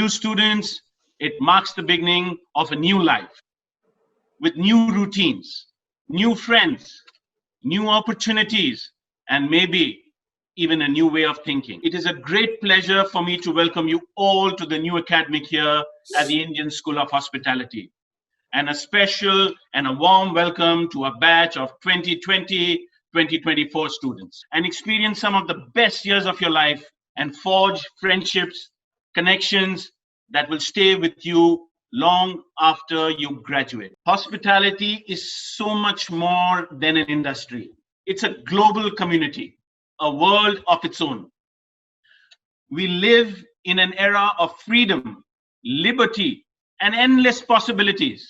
new students, it marks the beginning of a new life with new routines, new friends, new opportunities, and maybe even a new way of thinking. It is a great pleasure for me to welcome you all to the new academic year at the Indian School of Hospitality. And a special and a warm welcome to a batch of 2020-2024 students, and experience some of the best years of your life and forge friendships, connections that will stay with you long after you graduate. Hospitality is so much more than an industry. It's a global community, a world of its own. We live in an era of freedom, liberty, and endless possibilities.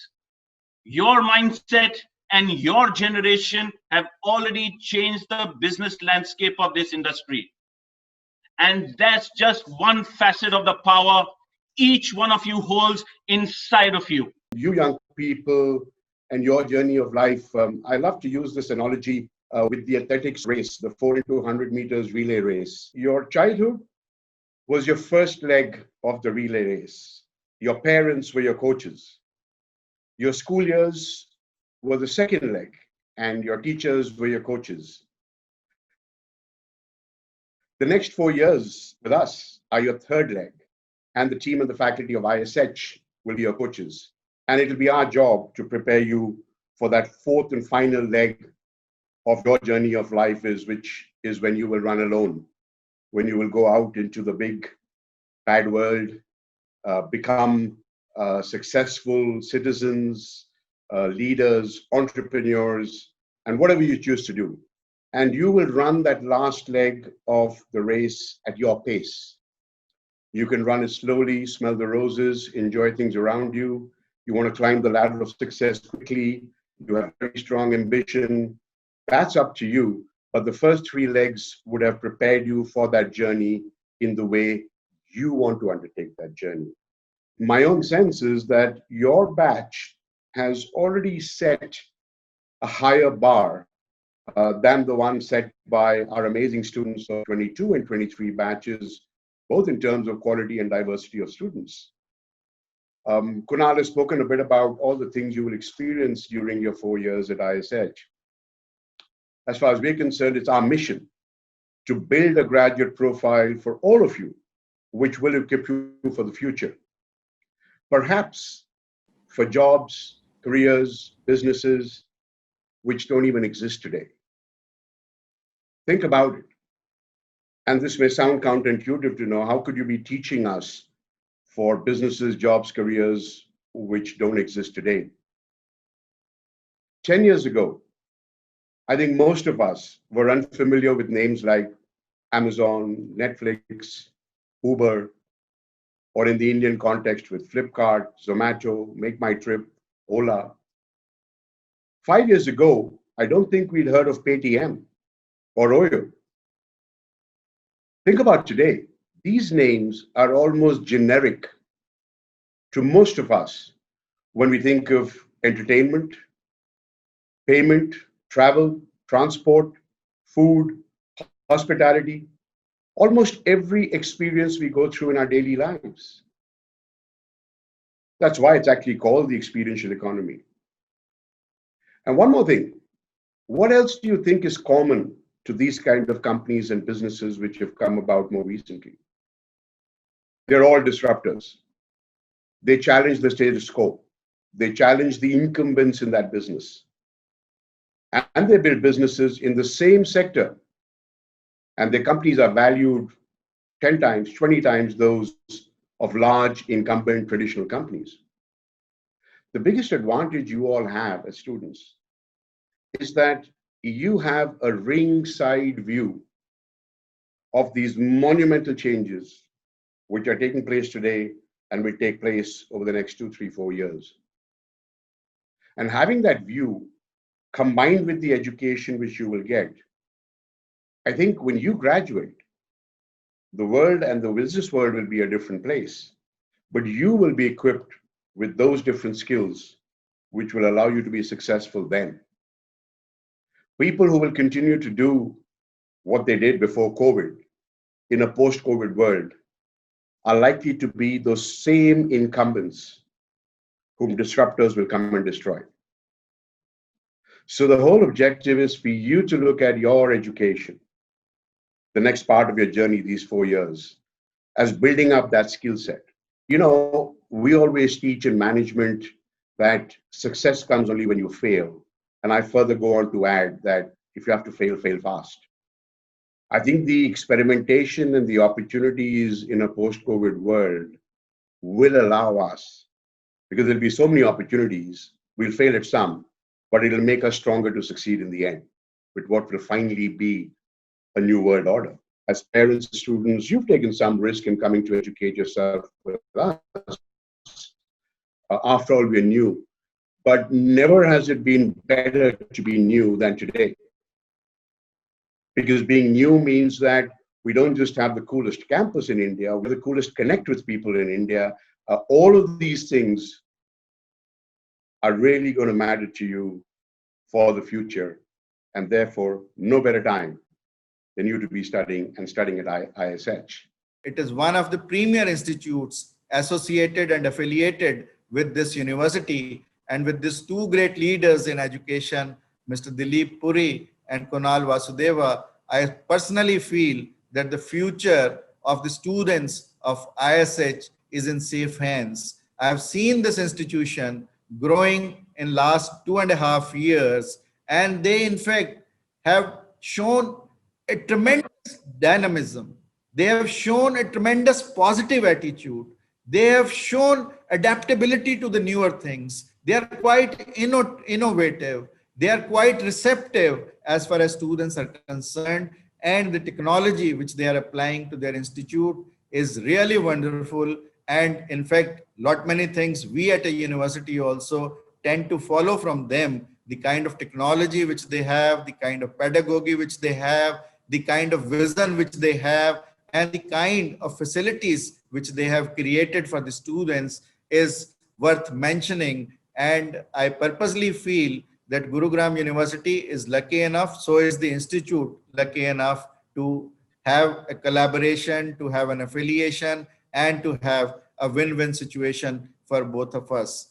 Your mindset and your generation have already changed the business landscape of this industry. And that's just one facet of the power each one of you holds inside of you. You young people and your journey of life, I love to use this analogy with the athletics race, the 4 into 100 meters relay race. Your childhood was your first leg of the relay race. Your parents were your coaches. Your school years were the second leg, and your teachers were your coaches. The next 4 years with us are your third leg, and the team and the faculty of ISH will be your coaches. And it'll be our job to prepare you for that fourth and final leg of your journey of life, which is when you will run alone, when you will go out into the big, bad world, become successful citizens, leaders, entrepreneurs, and whatever you choose to do. And you will run that last leg of the race at your pace. You can run it slowly, smell the roses, enjoy things around you. You want to climb the ladder of success quickly. You have very strong ambition. That's up to you. But the first 3 legs would have prepared you for that journey in the way you want to undertake that journey. My own sense is that your batch has already set a higher bar than the one set by our amazing students of 22 and 23 batches, both in terms of quality and diversity of students. Kunal has spoken a bit about all the things you will experience during your 4 years at ISH. As far as we're concerned, it's our mission to build a graduate profile for all of you, which will equip you for the future. Perhaps for jobs, careers, businesses, which don't even exist today. Think about it. And this may sound counterintuitive to know, how could you be teaching us for businesses, jobs, careers, which don't exist today? 10 years ago, I think most of us were unfamiliar with names like Amazon, Netflix, Uber, or in the Indian context with Flipkart, Zomato, Make My Trip, Ola. 5 years ago, I don't think we'd heard of Paytm or Oyo. Think about today. These names are almost generic to most of us when we think of entertainment, payment, travel, transport, food, hospitality, almost every experience we go through in our daily lives. That's why it's actually called the experiential economy. And one more thing, what else do you think is common to these kind of companies and businesses which have come about more recently? They're all disruptors. They challenge the status quo. They challenge the incumbents in that business. And they build businesses in the same sector. And their companies are valued 10 times, 20 times those of large incumbent traditional companies. The biggest advantage you all have as students is that you have a ringside view of these monumental changes which are taking place today and will take place over the next 2, 3, 4 years. And having that view combined with the education which you will get, I think when you graduate, the world and the business world will be a different place, but you will be equipped with those different skills which will allow you to be successful then. People who will continue to do what they did before COVID in a post-COVID world are likely to be those same incumbents whom disruptors will come and destroy. So the whole objective is for you to look at your education, the next part of your journey, these 4 years, as building up that skill set. You know, we always teach in management that success comes only when you fail. And I further go on to add that if you have to fail, fail fast. I think the experimentation and the opportunities in a post-COVID world will allow us, because there'll be so many opportunities, we'll fail at some, but it'll make us stronger to succeed in the end with what will finally be a new world order. As parents, students, you've taken some risk in coming to educate yourself with us. After all, we're new, but never has it been better to be new than today. Because being new means that we don't just have the coolest campus in India, we're the coolest connect with people in India. All of these things are really going to matter to you for the future. And therefore, no better time than you to be studying at ISH. It is one of the premier institutes associated and affiliated with this university and with these two great leaders in education, Mr. Dilip Puri and Kunal Vasudeva. I personally feel that the future of the students of ISH is in safe hands. I have seen this institution growing in last 2.5 years, and they in fact have shown a tremendous dynamism. They have shown a tremendous positive attitude. They have shown adaptability to the newer things. They are quite innovative. They are quite receptive as far as students are concerned. And the technology which they are applying to their institute is really wonderful. And in fact, many things we at a university also tend to follow from them. The kind of technology which they have, the kind of pedagogy which they have, the kind of vision which they have, and the kind of facilities which they have created for the students is worth mentioning. And I purposely feel that Gurugam University is lucky enough, so is the institute lucky enough to have a collaboration, to have an affiliation, and to have a win-win situation for both of us.